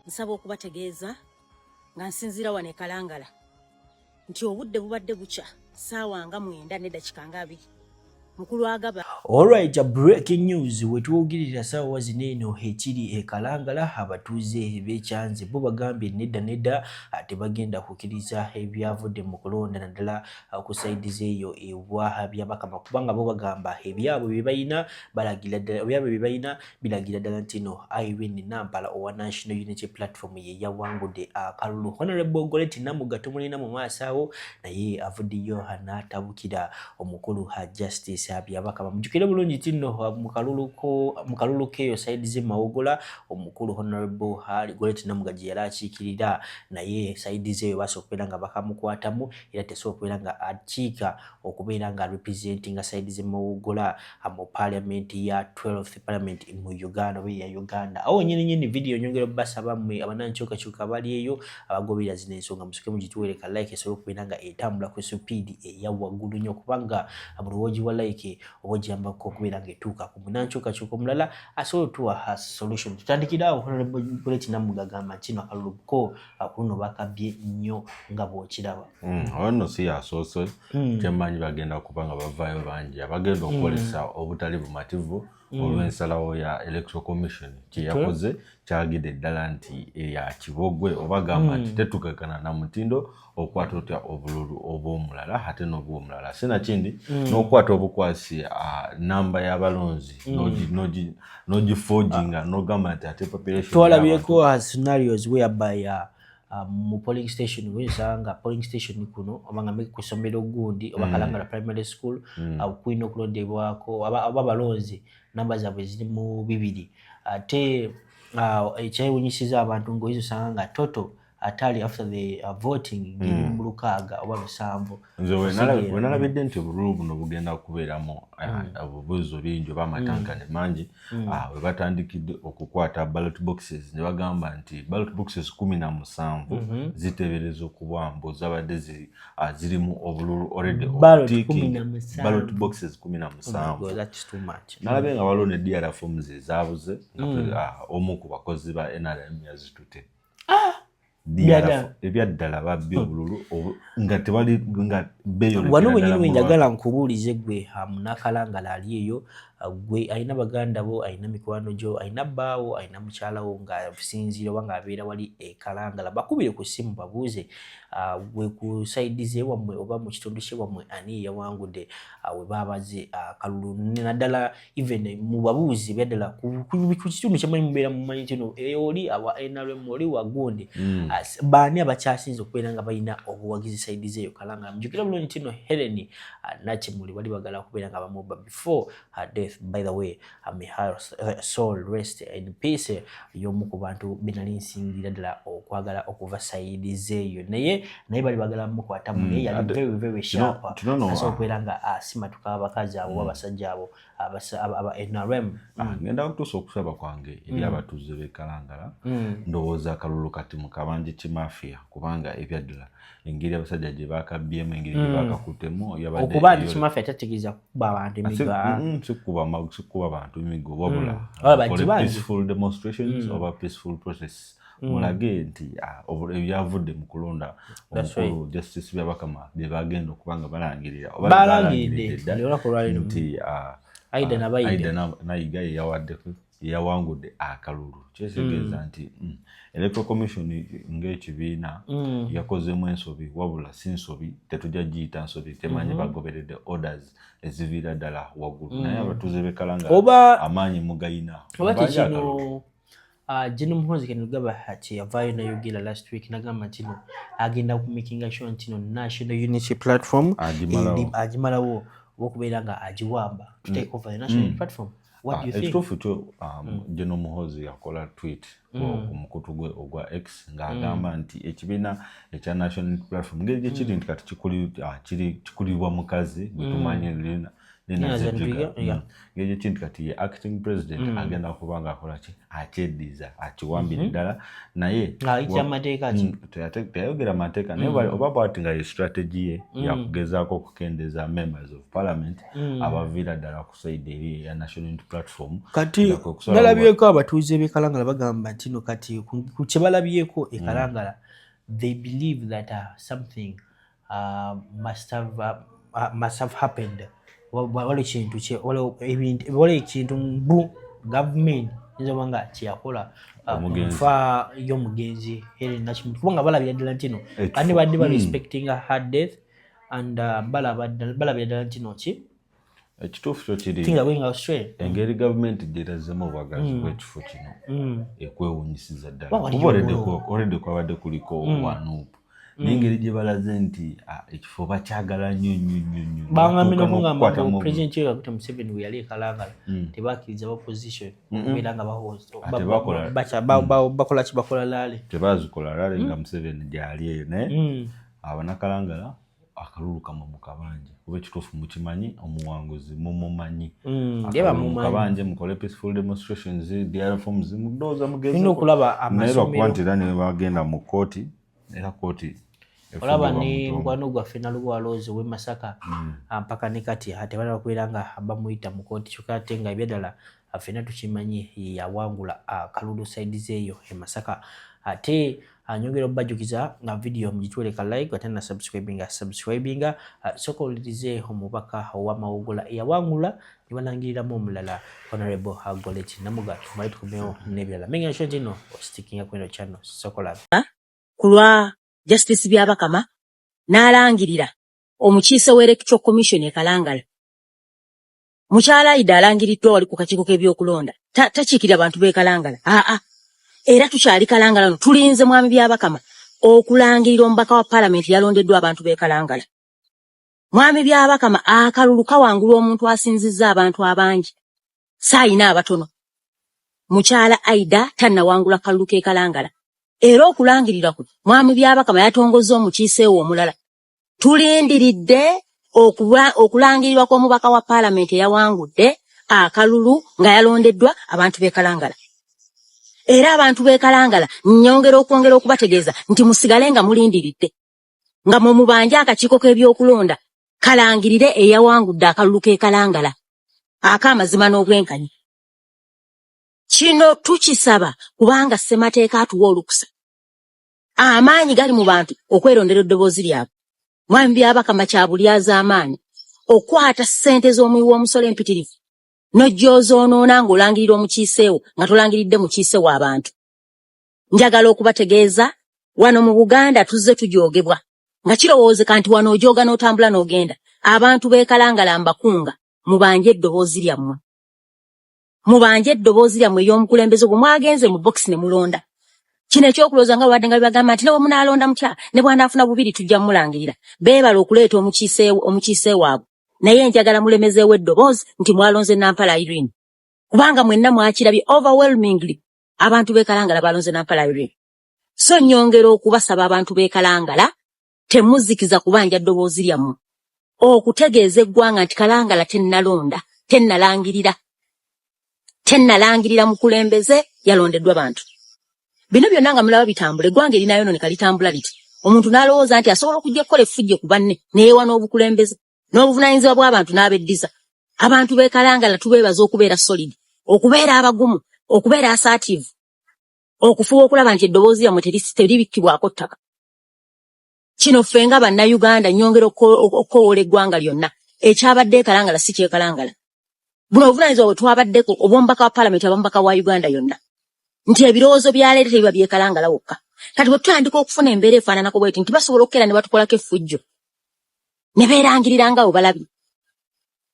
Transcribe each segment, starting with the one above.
nsaba okubategeeza nga nsinzira wano e Kalangala nti obudde bubadde bukya ssaawa nga 9 n'eddakiika nga 2 mukulu agaba. Alright, a breaking news wetwogirira sawa zineno ekiri e Kalangala abatuuze b'ekyanze bo bagambye nedda tebagenda kukkiriza ebyavudde mu kulonda naddala okusaidiza eyo ewa byabakama kubanga bo bagamba ebyabwe bye balina biragira ddala nti no Irene Nampala owa National Unity Platform ye yawangudde akalulu. Honorable Goretti Namuga tumulina mu maaso awo naye avuddeyo n'atabukira omukulu Justice byabakama mujukire bulungi tino mu kalulu keyo side ze Mawogola omukulu Honorable Goretti Namuga yali akiikirira naye side ze basokwera nga bakamukwatamu era tesokwera nga achiika okubeera nga representing side ze Mawogola mu parliament ya 12th parliament mu Uganda ya Uganda. Awo nyine video nyongera basaba mwe abananchoka chuka bali eyo abagobera zine ensonga musuke mugituwereka like so okubeera nga etambula ku speed ya waggulu nnyo kubanga abulowoji wa like obojamba ko kubeera nga etuuka ku munanchoka chuko mulala asobola tuwa solution. Tutandikira Honorable Goretti Namuga gamba kino akalulu ko akuno bakabye nnyo nga bw'okiraba. Ono si asoose kyemanyi bagenda kubanga bavaayo bangi abagenda okukolesa obutali bumativu olw'ensalawo ya Electoral Commission kyeyakoze kyagidde ddala nti eya kibogwe obagamba nti tetukakana na mutindo okwata otya obululu obw'omulala ate n'obw'omulala sinakindi n'okwata obukwasi namba y'abalonzi nogiforginga n'ogamba nti ate population twalabyeko scenarios whereby mu polling station wesanga polling station kuno obanga meke kusomero gundi oba Kalangala primary school kwino kulondebwako ababalonzi namba zabwe ziri mu 2 ate ekyewunyisiza abantu ngoizo sanga toto atali after the voting giri mu 6 oba 7 nze wenalabidde nti obululu buno bugenda kubeeramu obubuuzo bingi oba amatankane mangi we batandikidde okukwata ballot boxes ne bagamba nti ballot boxes 17 ziteebereza okubwambu zabadde zirimu obululu already ballot boxes 17 that's too much. nalabe nga waliwo ne DRA forms ezaabuze omu ku bakozi ba NRM yazitute ebyaddala babbi obululu nga tewali nga beyo wano wenyini njagala nkubuulize gwe munakalangala ali eyo gwe alina baganda bo alina mikwano gyo alina bbaawo alina mukyalawo nga sinzira oba nga abeera wali e Kalangala bakubire ku ssimu babuuze gwe ku side ze wammwe oba mu kitundu kye wammwe ani yawangudde we baabaze akalulu naddala even mu babuuzi beddala ku kitundu kyemuli mubeera mumanyi kino oli awa NRM oli wagundi baani abakyasinze okubeera nga balina obuwagizi side zeeyo Kalangala mujukira bulungi tino Helen Nakimuli bali bagala okubeera nga bamuba before her death. By the way, may her soul rest in peace. Yomu ku bantu binali nsingira ddala okwagala okuva side zeeyo naye bali bagala mukwata mu naye yali very sharp aso okubeera nga asimatuka abakazi abo abasajja abo aba NRM. Ngenda kutuusa okusaba kwange eri abatuuze b'e Kalangala ndowooza akalulu kati mu kabanja kimafia kubanga ebyaddala engeri abasajja gye bakabyemu engeri gye bakakutemu okuba nti kimafia tategeeza kuba abantu emigo sikuba abantu emigo wabula peaceful demonstrations oba peaceful protests mulage nti ebyavudde mu kulonda omukulu Justice Byabakama bye bagenda okubanga balangirira oba balangirira nti Aida Nayiga yawangudde akalulu kyetegeeza nti Electoral Commission ng'ekibiina yakozemu ensobi wabula si nsobi tetujja giyita nsobi temanyi bagoberedde orders eziviira ddala waggulu naye abatuuze b'e Kalangala amaanyi mugayina oba tekino Jino Muhoozi Kenneth ati yavaayo nayogera last week nagamba kino agenda kumakinga sure nti National Unity Platform agimalawo okubeera nga agiwamba to take over the National Unity Platform. What do you think? Ekituufu kyo Jino Muhoozi yakola tweet ku mukutu gwe ogwa X ng'agamba nti ekibiina ekya National Unity Platform ngeri gye kiri nti kati kikulibwa mukazi bwe tumanyi ng'ekyo kintu kati ye acting president agenda kuba ng'akola ki akyeddiza akiwambira ddala naye teyayogera mateeka naye oba bw'ati nga ye strategy ye yakugezaako okukendeeza members of parliament abaviira ddala ku side eri ya national unity platform. Kati balabyeko abatuuze b'e Kalangala bagamba nti no kati ku kye balabyeko e Kalangala they believe that something must have happened. Wale ekintu mbu government nzo nga kyakola fa y'omugenzi Helen Nakimuntu kubanga balabira ddala ntino kandi badde ba respecting her death and balabira ddala ntino ki ekituufu kyo kiri tinga bwinga Australia engeri gavumenti gyerazzemu obwagazi bw'ekifo kino ekwewunyisiza ddala already kwabadde kuliko wanuupu n'engeri gye balaze nti ekifo bakyagala nnyo bangambe n'okugamba President Yoweri Kaguta Museveni we yali e Kalangala tebakkiriza opposition okubeera nga bakola laale tebazikola laale nga Museveni gyali eyo naye abanakalangala akalulu kama mu kabanje kuba ekituufu mukimanyi omuwanguzi mumumanyi akalulu kabanje mukole peaceful demonstrations diary forms mudoza mugezi okulaba amasomero nti ne bagenda mu kooti era kooti olaba ni mukwano gwaffe Nalubwalozi w'e Masaka mpaka ne kati ate bana bakubeera nga bamuyita mu kooti kyokka ate nga ebyadala ffenna tukimanyi yawangula akalulu sides eyo e Masaka ate anyongera obbajukiza nga video mugitweleka like ate na subscribinga sokolirize omubaka ow'amawugula eyawangula ne balangiriramu omulala Honorable Golet Namuga tumale tukomewo n'ebirala menga nsho ntino ostickinga kweno channel sokola kulwa Justice Byabakama n'alangirira omukiise w'Electoral Commission e Kalangala. Mukyala Ida alangiriddwa wali ku kakiiko k'ebyokulonda. Takiikirira abantu b'e Kalangala. Era tukyali Kalangala no tulinze mwami Byabakama okulangirira omubaka wa Parliament yalondeddwa abantu b'e Kalangala. Mwami Byabakama akalulu kawangula omuntu asinzizza abantu abangi. Saayina abatono. Mukyala Ida tannawangula kalulu k'e Kalangala. Era okulangirira ku mwami Byabakama yatongozza omukiise we omulala. Tulindiridde okulangirirwa kw'omubaka wa Parliament eyawangudde akalulu nga yalondeddwa abantu b'e Kalangala. Era abantu b'e Kalangala nnyongera okwongera okubategeeza nti musigale nga mulindiridde nga mwe mubanja akakiiko k'ebyokulonda kalangirire eyawangudde akalulu k'e Kalangala ak'amazima n'obwenkanyi. Kino tukisaba kubanga ssemateeka atuwa olukusa. Amaanyi gali mu bantu okwerondera eddoboozi lyabwe. Mwami Byabakama kyabulyaza amaanyi okwata ssente z'omuwi w'omusolo empitirivu n'ojjozoonoona ng'olangirira omukiiseewo nga tolangiridde mukiiseewo abantu. Njagala okubategeeza wano mu Buganda tuzze tujoogebwa nga kirowoozeka nti wano ojooga n'otambula n'ogenda. Abantu b'e Kalangala mbakunga mubanje eddoboozi lyammwe. Mubanje eddoboozi lyammwe ey'omukulembeze gwe mwagenze mu box ne mulonda. Kino ekyokulooza nga babadde nga bibagamba nti ne bwe munaalonda mutya ne bw'anaafuna bubiri tujja mulangirira. Beebala okuleeta omukiiseewo abo. Naye njagala mulemezeewo eddoboozi nti mwalonze Nampala Irene. Kubanga mwenna mwakirabye overwhelmingly abantu b'e Kalangala balonze Nampala Irene. So nnyongera okubasaba abantu b'e Kalangala temuzikiza kubanja ddoboozi lyammwe. Okutegeeza eggwanga nti Kalangala tennalangirira mukulembeze yalondeddwa bantu. Bino byonna nga mulaba bitambula eggwanga erinayo no ne kalitambula liti. Omuntu n'alowooza nti asobola okujja kukola effujje ku banne neewa n'obukulembeze n'obuvunaanyizibwa bw'abantu n'abeddiza. Abantu b'e Kalangala tubeebaza okubeera solid, okubeera abagumu, okubeera assertive, okufuba okulaba nti eddoboozi lyammwe teribikkibwako ttaka. Kino ffe nga bannayuganda nnyongera okukowoola eggwanga lyonna. Ekyabadde e Kalangala si ky'e Kalangala. Buno obuvunaanyizibwa bwe twabaddeko obw'omubaka wa Parliament ab'omubaka wa Uganda yonna. Nti ebirowoozo byaleeta biba by'e Kalangala wokka. Kati bwe tutandika okufuna embeera efaananako bweti nti basobola okukera ne batukolako effujjo ne beerangirira nga bwe balabye.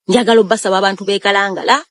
Njagala obbasaba abantu b'e Kalangala,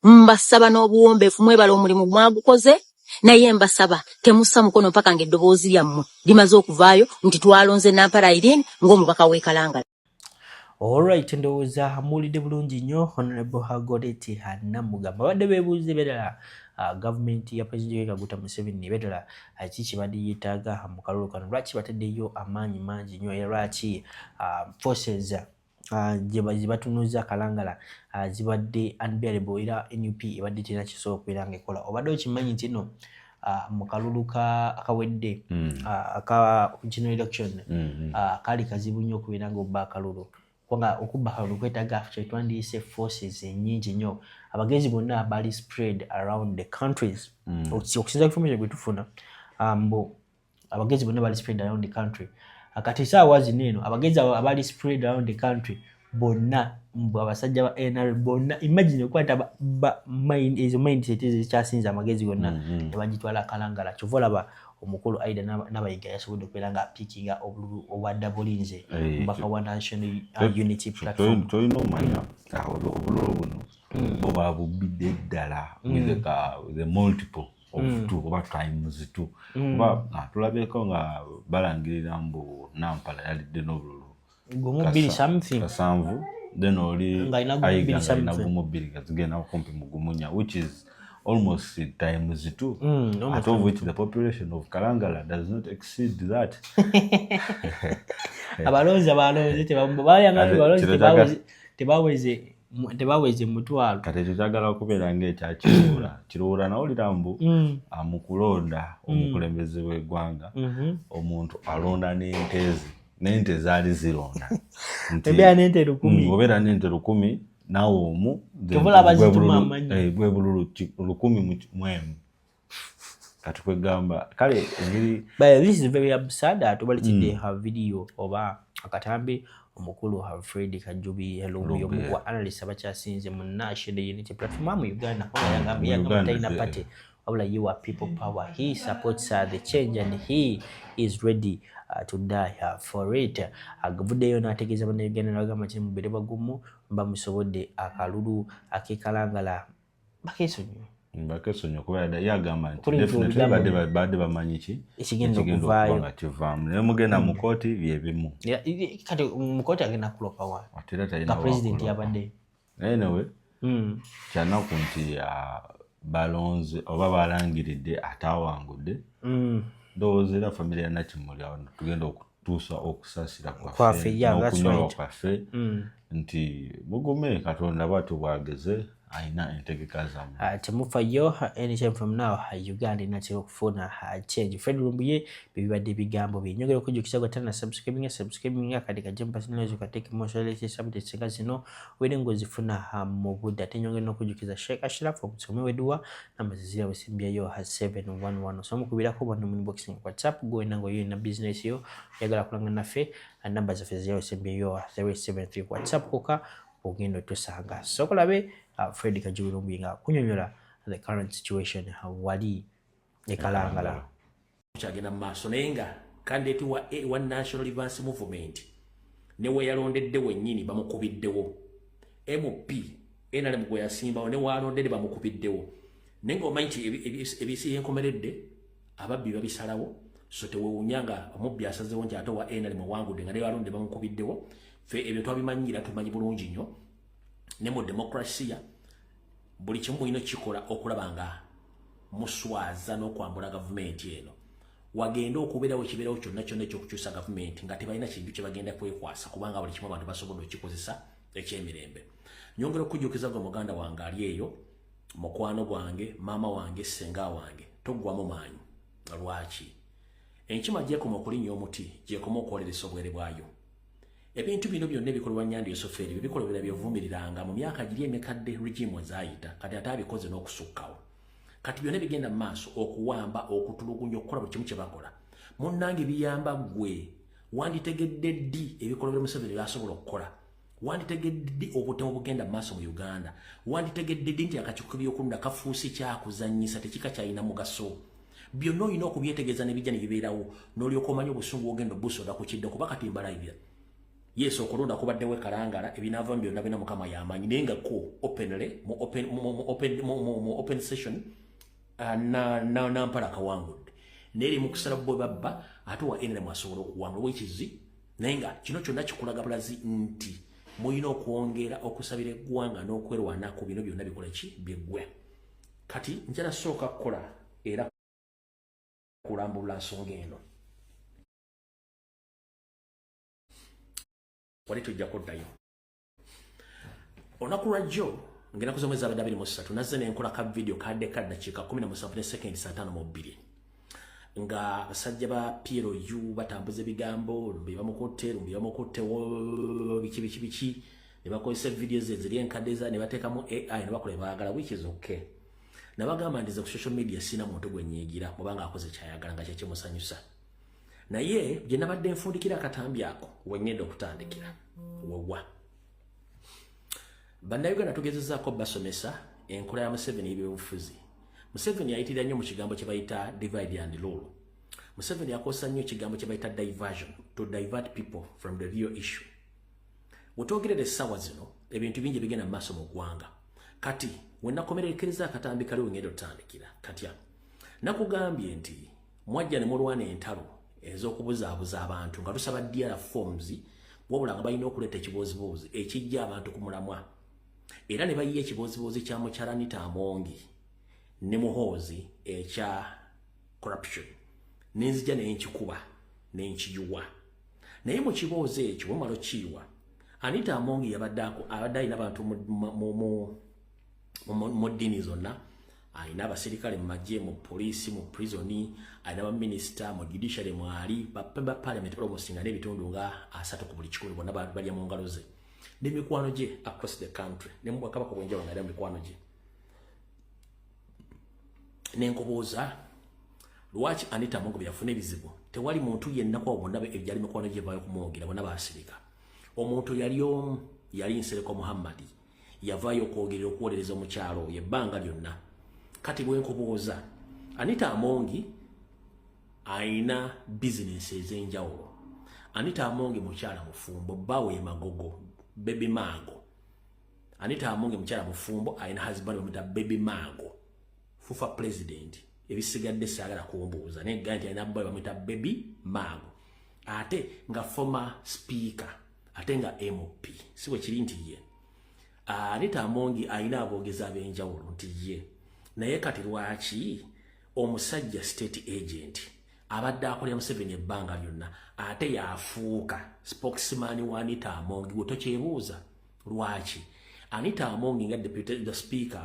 mbasaba n'obuwombeefu mwebala omulimu mwagukoze, naye mbasaba temussa mukono mpaka ng'eddoboozi lyammwe limaze okuvaayo nti twalonze Nampala Irene ng'omubaka w'e Kalangala. Alright, ndowooza muwulidde bulungi nnyo Honorable Golet Namuga. Babadde beebuuza ebyadala gavumenti ya President Yoweri Kaguta Museveni ebyadala ki kye badde yeetaaga mu kalulu kano, lwaki bataddeyo amaanyi mangi nnyo era lwaki forces batunuza Kalangala zibadde unbearable era NUP ebadde tena kisobola okubeera ngaekola. Obadde okimanyi nti no mu kalulu akawedde aka general election kali kazibu nnyo okubeera ng'obba akalulu kubanga okubba akalulu kwetaaga kyetwandiyise forces ennyingi nnyo. Abagenzi bonna bali spread around the countries okusinza information gwe tufuna abagenzi bonna bali spread around the country. Kati saawa zino eno abagenzi abali spread around the country bonna abasajja ba NRM bonna imagine okwata ezo mindset ezikyasinza amagezi gonna ne bagitwala Kalangala. Kyova olaba omukulu Aida Nabayiga yasobodde okubeera nga apiikinga obululu obwadda bulinze omubaka wa National Unity Platform. Tolina omanya obululu buno boba bubidde ddala with the multiple of two oba times two. Oba tulabeko nga balangirira mbu Nampala yalidde n'obululu kasanvu then oli Ayiga ng'alina gumu bbiri gazigenda kumpi mu gumunya which is almost times two out of which the population of Kalangala does not exceed that. Abalonzi tebaweze mutwalo. Kati ekyo kyagala okubeera ng'ekyakiruura nawulira mbu mu kulonda omukulembeze w'eggwanga omuntu alonda n'ente zaali zironda obeera n'ente 1,000 nawe omu gwe bululu 1,000 kati kwegamba kale engeri this is very absurd. Atubalikidde ha video oba akatambi omukulu Alfred Kajubi Helumuyo wa analyst abakyasinze mu National Unity Platform mu Uganda yagamba talina party wabula you are people power. He supports the change and he is ready to die for it. Agavuddeyo n'ategeeza bannayuganda n'abagamba nti mubere bagumu bamusobodde akalulu akekalangala bakesonyo kubera yagamba nti definitely badde bamanyi ki ekigenda okuvaayo nga kivaamu naye mugenda mu kooti byebimu kati mu kooti agenda kulopa wa nga president yabadde anyway kyanaku nti balonze oba balangiridde atawangudde ndowooza era famire ya Nakimuli tugenda okutuusa okusasira kwaffe n'okunyolwa kwaffe nti mugume Katonda bw'atyo bwageze aina entegeka zammwe temufayo anytime from now Uganda inatera okufuna change. Fred Lumbuye bibadde bigambo binyogera okujjukisa gwatana subscribing kati kajempa sinazo kateke moshale sabute senga zino wede ngozifuna mu budda tenyongera n'okujjukiza Sheikh Ashraf omusome wedwa namazizira wesimbya yo 711 so mukubira ko bano mu inbox kwa WhatsApp go enango yo na business yo yagala kulanga nafe namba za fezia wesimbya yo 373 WhatsApp koka ogendo tusanga sokolabe Fred Kajubi Lumbuye nga kunyonyola the current situation wali ekalangala kyagenda maaso naye nga kandidate wa National Advance Movement ne we yalondedde wennyini bamukubiddewo MP NRM gwe yasimbawo ne walondedde bamukubiddewo naye ng'omanyi nti ebisi yenkomeredde ababbi babisalawo so tewewuunya nga omubbi asazeewo nti ate wa NRM wangudde nga ne walondedde bamukubiddewo fe ebyo twabimanyira tumanyi bulungi nnyo ne mu demokrasiya buli kimu ino kikola okulaba nga muswaza n'okwambula gavumenti eno wagenda okubeerawo kibeerawo kyonna ekyokukyusa gavumenti nga tebalina kintu kye bagenda kwekwasa kubanga buli kimu abantu basobodde okukikozesa ekyemirembe. Nyongera okujjukiza gwe muganda wange ali eyo mukwano gwange maama wange senga wange toggwamu maanyi. Lwaki enkima gyekoma okulinnya omuti gyekoma okwoleresa obwere bwayo. Ebintu bino byonna ebikolwa Nyandi Yosoferi bikolebera byovumiriranga mu myaka giri emikadde regime zaayita kati ate abikoze n'okusukkawo. Kati byonna bigenda maaso okuwamba okutulugunya okukola buli kimu kye bakola. Munnange biyamba gwe wanditegedde ddi ebikolwa Museveni byasobola okukola. Wanditegedde ddi obutemu bugenda maaso mu Uganda. Wanditegedde ddi nti akakiiko by'okulunda kafuusi kyakuzannyisa tekika kyalina mugaso. Byonna olina okubyetegeeza ne bijja ne bibeerawo n'olyoka omanya obusungu ogenda obusoda ku kidde kuba kati mbalayibira. Yes okulonda kubaddewo Kalangala ebinaavamu byonna bina Mukama y'amaanyi naye nga ko openly mu open session na Nampala kawangudde neri mu kusala bwe babba ate wa NRM asobola okuwangula wekizi naye nga kino kyonna kikulaga bulazi nti muyina okwongera okusabira eggwanga n'okwerwana ku bino byonna bikola ki byeggwe. Kati njala sooka kukola era kulambula nsonga eno wali tujja kuddayo. Onaku lwajjo ngenda kuza mwezi abadde 23 nazze ne nkola ka video kadde dakiika 17 ne seconds 5 nga basajja ba PLU batambuza ebigambo lumbi bamukotte biki ne bakozesa videos ziri enkadeza ne bateekamu AI ne bakola baagala which is okay. Nabagamba ndize ku social media sina muntu gwenyigira mubanga akoze kyayagala nga kyekye musanyusa. Naye gye nabadde nfundikira akatambi ako wenyendo kutandikira wawa. Bannayuganda tugezezaako basomesa enkola ya Museveni y'ebyobufuzi. Museveni ayitira nnyo mu kigambo kye bayita divide and rule. Museveni akosa nnyo ekigambo kye bayita diversion, to divert people from the real issue. Wetwogerera essaawa zino ebintu bingi bigenda mu maaso mu ggwanga. Kati wenakomerekereza akatambi kali wengendo tutandikira katya. Nakugambye nti mwajja ne mulwana entalo ez'okubuzaabuza abantu nga tusaba DR forms wabula nga balina okuleeta ekibooziboozi ekijja abantu ku mulamwa. Era ne bayiye ekibooziboozi kya mukyala Anita Amongi ne Muhoozi ekya corruption. Nenzija n'enkikuba n'enkiyuwa. Naye mu kiboozi ekyo bwe malo kiyiwa Anita Amongi abadde alina abantu mu ddiini zonna. Alina abasirikale mu magye, mu poliisi, mu prisoni, alina baminister, mu judiciary mwali, ba parliament promosinga n'ebitundu nga 3 ku buli 100 bonna balya mu ngalo ze. N'emikwano gye across the country. Ne mu Bwakabaka bwenjawulo nga alina mikwano gye. Nenkubuuza lwaki Anita Amongi yafuna ebizibu? Tewali muntu yenna kwa bonna ebyali mikwano gye vaayo kumwogera bonna baasirika. Omuntu yali omu yali Nsereko Muhammad yavaayo okwogerera okuwolereza omukyalo oyo ebbanga lyonna. Kati bwe nkubuuza Anita Amongi aina business ez'enjawulo. Anita Amongi mukyala mufumbo bawe Magogo Baby Mago. Anita Amongi mukyala mufumbo aina husband bamita Baby Mago. Fufa president ebisigadde saagala kumbuuza naye ganti aina bawe bamita Baby Mago. Ate nga former speaker ate nga MOP siwe kiri nti ye. Anita Amongi aina aboogezi ab'enjawulo nti ye. Naye kati lwaki omusajja state agent abadde akolera Museveni ebbanga lyonna ate yafuuka spokesman wa Anita Amongi? Wetokyebuuza lwaki Anita Amongi nga deputy the speaker